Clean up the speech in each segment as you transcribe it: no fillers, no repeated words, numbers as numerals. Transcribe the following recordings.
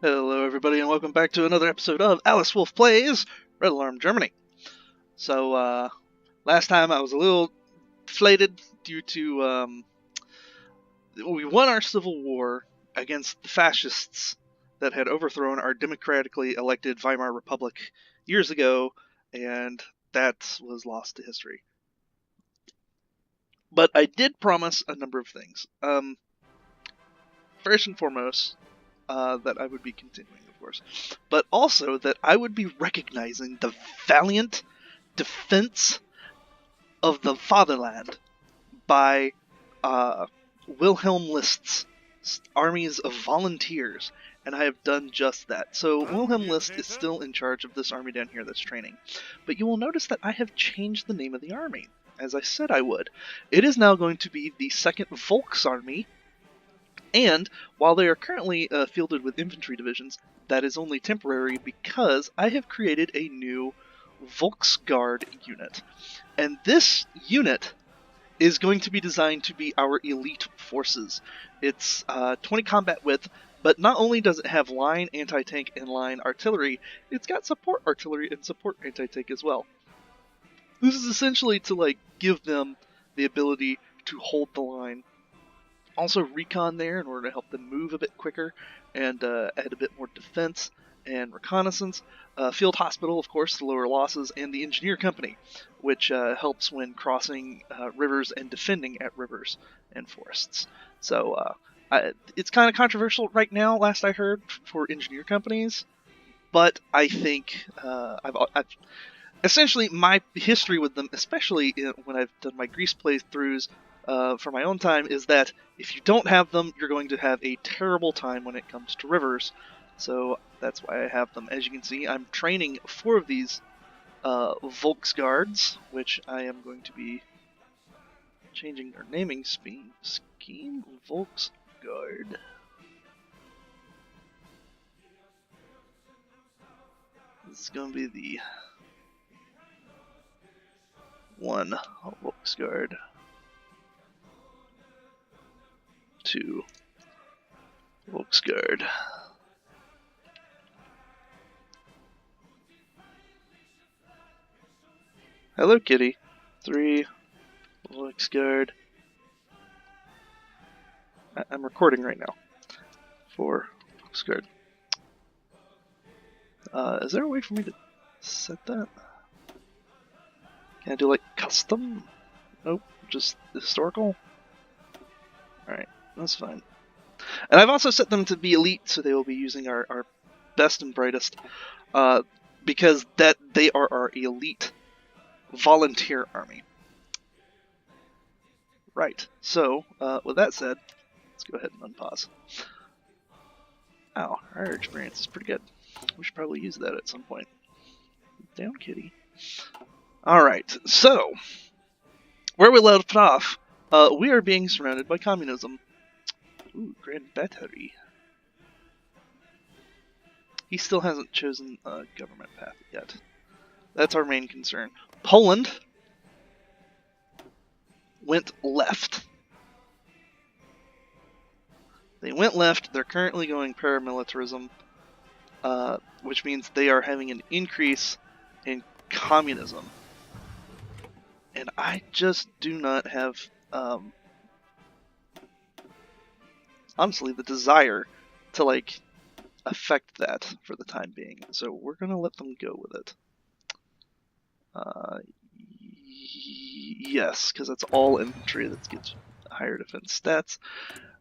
Hello everybody and welcome back to another episode of Alyswoof Plays Red Alarm Germany. So, last time I was a little deflated due to, we won our civil war against the fascists that had overthrown our democratically elected Weimar Republic years ago, and that was lost to history. But I did promise a number of things. First and foremost, that I would be continuing, of course, but also that I would be recognizing the valiant defense of the fatherland by Wilhelm List's armies of volunteers, and I have done just that. So Wilhelm List is still in charge of this army down here that's training, but you will notice that I have changed the name of the army, as I said I would. It is now going to be the 2nd Volksarmee. And while they are currently fielded with infantry divisions, that is only temporary because I have created a new Volksgarde unit. And this unit is going to be designed to be our elite forces. It's 20 combat width, but not only does it have line anti-tank and line artillery, it's got support artillery and support anti-tank as well. This is essentially to give them the ability to hold the line. Also recon there in order to help them move a bit quicker and add a bit more defense and reconnaissance. Field hospital, of course, to lower losses, and the engineer company, which helps when crossing rivers and defending at rivers and forests. So it's kind of controversial right now, last I heard, for engineer companies, but I think I've essentially my history with them, especially when I've done my Greece playthroughs, for my own time, is that if you don't have them, you're going to have a terrible time when it comes to rivers. So that's why I have them. As you can see, I'm training 4 of these Volksgardes, which I am going to be changing their naming scheme. Volksgarde. This is going to be the 1 Volksgarde. 2 Volksgarde. Hello, kitty. 3 Volksgarde. I'm recording right now. 4 Volksgarde. Is there a way for me to set that? Can I do custom? Nope, just historical. Alright. That's fine. And I've also set them to be elite, so they will be using our best and brightest, because they are our elite volunteer army. Right, so, with that said, let's go ahead and unpause. Ow, our experience is pretty good. We should probably use that at some point. Down, kitty. Alright, so, where we left off, we are being surrounded by communism. Ooh, Grand Battery. He still hasn't chosen a government path yet. That's our main concern. Poland went left. They went left. They're currently going paramilitarism, which means they are having an increase in communism. And I just do not have honestly the desire to affect that for the time being, so we're gonna let them go with it. Yes, because that's all infantry that gets higher defense stats.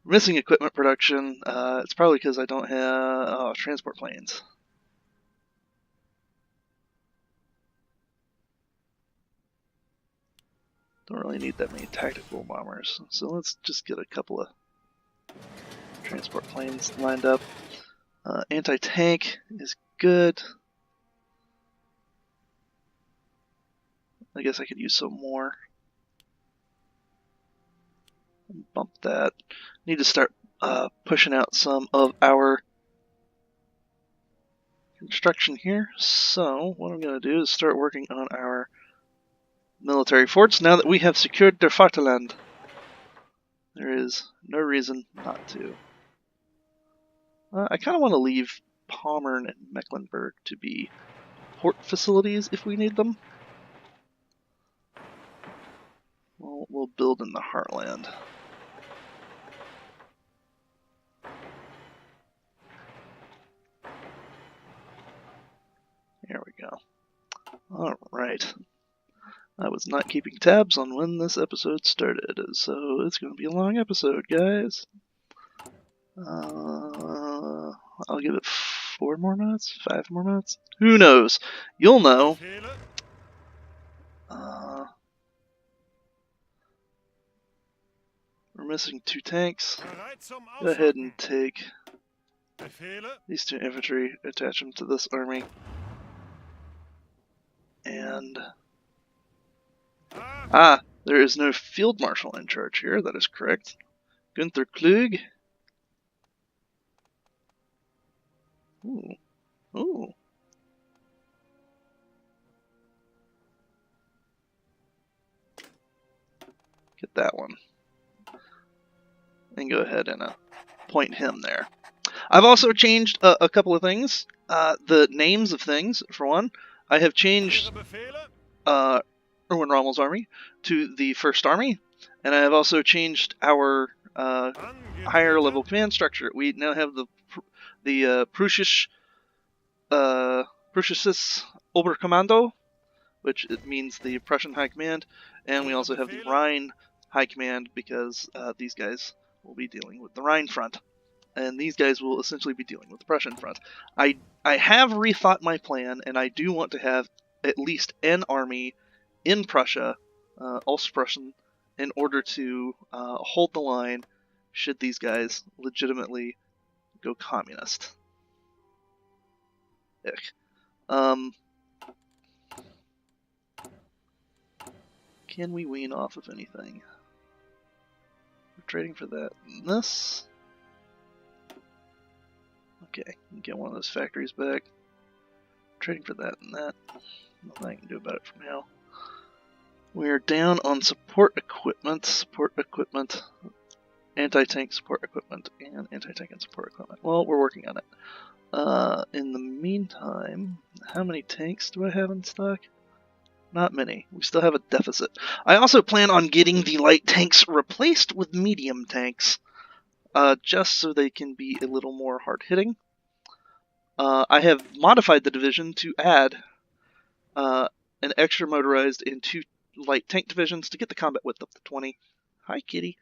Missing equipment production. It's probably because I don't have transport planes. Don't really need that many tactical bombers, so let's just get a couple of transport planes lined up. Anti-tank is good. I guess I could use some more. Bump that. Need to start pushing out some of our construction here. So what I'm going to do is start working on our military forts now that we have secured their Vaterland. There is no reason not to. I kind of want to leave Pommern and Mecklenburg to be port facilities if we need them. We'll build in the Heartland. There we go. Alright. I was not keeping tabs on when this episode started, so it's going to be a long episode, guys. I'll give it 4 more minutes? 5 more minutes? Who knows? You'll know. We're missing 2 tanks. Go ahead and take these 2 infantry, attach them to this army. And... there is no field marshal in charge here, that is correct. Gunther Klug. Ooh. Get that one. And go ahead and point him there. I've also changed a couple of things. The names of things, for one. I have changed Erwin Rommel's army to the First Army. And I have also changed our higher level command structure. We now have the Preußisches Oberkommando, which it means the Prussian High Command, and we also have the Rhine High Command because these guys will be dealing with the Rhine front, and these guys will essentially be dealing with the Prussian front. I have rethought my plan, and I do want to have at least an army in Prussia, Ostprussian, in order to hold the line should these guys legitimately go communist. Can we wean off of anything? We're trading for that and this. Okay, get one of those factories back. Trading for that and that. Nothing I can do about it for now. We're down on support equipment, anti-tank support equipment, and anti-tank and support equipment. Well, we're working on it. In the meantime, how many tanks do I have in stock? Not many. We still have a deficit. I also plan on getting the light tanks replaced with medium tanks, just so they can be a little more hard-hitting. I have modified the division to add an extra motorized and 2 light tank divisions to get the combat width up to 20. Hi, kitty.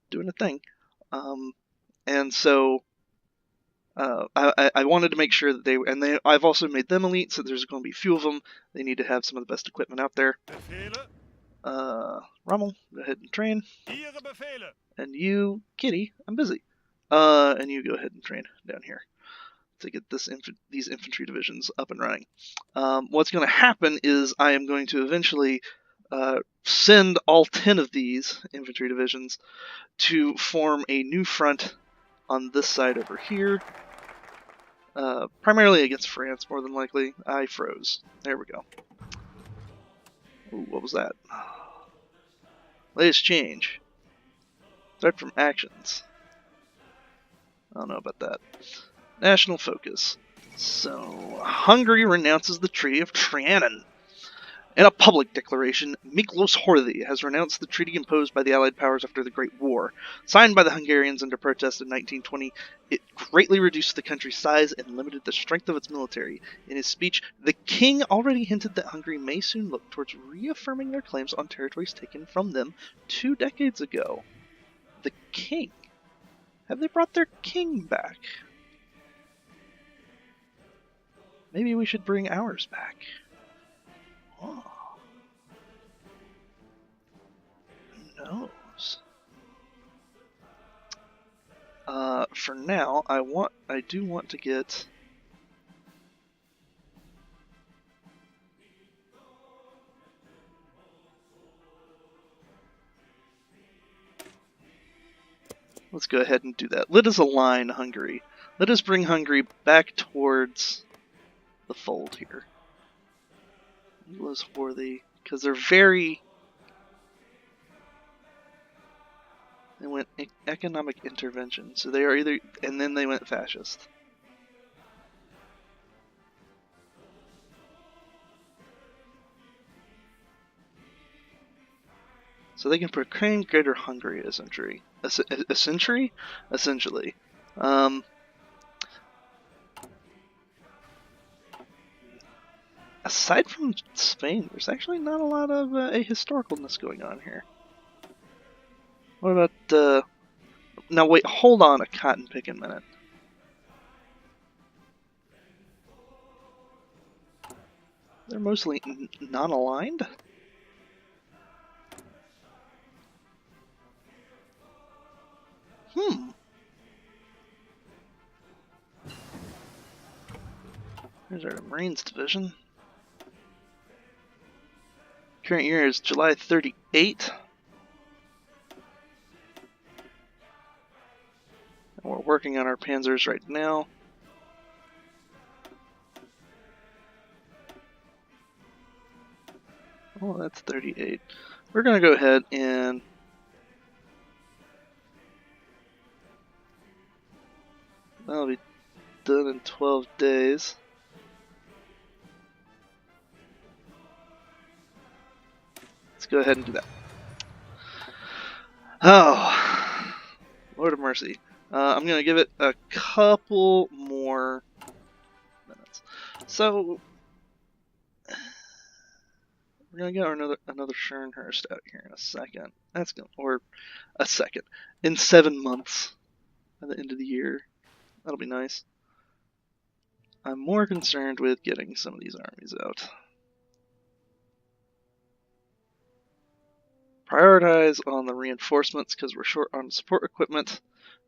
Doing a thing. And so I wanted to make sure that I've also made them elite, so there's going to be a few of them. They need to have some of the best equipment out there. Rommel, go ahead and train. And you, kitty, I'm busy. And you go ahead and train down here to get these infantry divisions up and running. What's going to happen is I am going to eventually send all 10 of these infantry divisions to form a new front on this side over here. Primarily against France, more than likely. I froze. There we go. Ooh, what was that? Latest change. Start from actions. I don't know about that. National focus. So, Hungary renounces the Treaty of Trianon. In a public declaration, Miklos Horthy has renounced the treaty imposed by the Allied powers after the Great War. Signed by the Hungarians under protest in 1920, it greatly reduced the country's size and limited the strength of its military. In his speech, the king already hinted that Hungary may soon look towards reaffirming their claims on territories taken from them 2 decades ago. The king? Have they brought their king back? Maybe we should bring ours back. Oh. Who knows? For now, I do want to get let's go ahead and do that. Let us align Hungary. Let us bring Hungary back towards the fold here. Was worthy because they're very They went economic intervention. So they are either, and then they went fascist. So they can proclaim Greater Hungary a century. A century? Essentially. Aside from Spain, there's actually not a lot of ahistoricalness going on here. What about, now wait, hold on a cotton picking minute. They're mostly non-aligned? Here's our Marines division. Current year is July 38. And we're working on our panzers right now. Oh, that's 38. We're going to go ahead and that'll be done in 12 days. Let's go ahead and do that. Oh, Lord of mercy. I'm going to give it a couple more minutes. So, we're going to get another Schernhurst out here in a second. That's going, or a second. In 7 months, at the end of the year. That'll be nice. I'm more concerned with getting some of these armies out. Prioritize on the reinforcements because we're short on support equipment,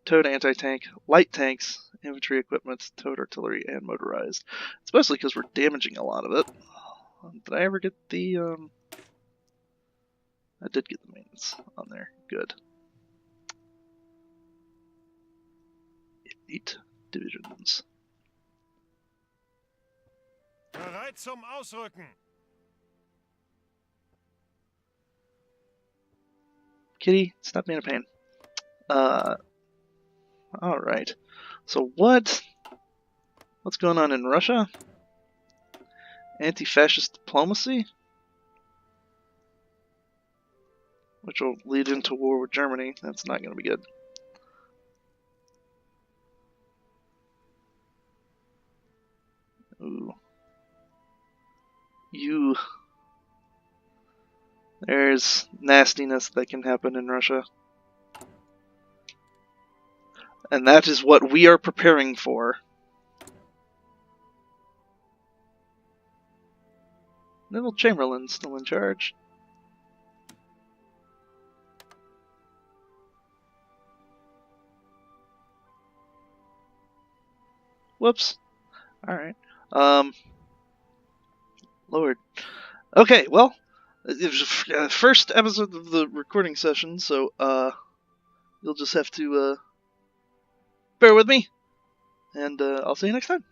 towed anti-tank, light tanks, infantry equipment, towed artillery, and motorized. It's mostly because we're damaging a lot of it. Did I ever get the, I did get the maintenance on there. Good. 8 divisions. Bereit zum Ausrücken. Kitty, stop being a pain. Alright. So what's going on in Russia? Anti-fascist diplomacy? Which will lead into war with Germany. That's not going to be good. Ooh. There's nastiness that can happen in Russia. And that is what we are preparing for. Neville Chamberlain's still in charge. Whoops. Alright. Lord. Okay, well, it was first episode of the recording session, so you'll just have to bear with me, and I'll see you next time.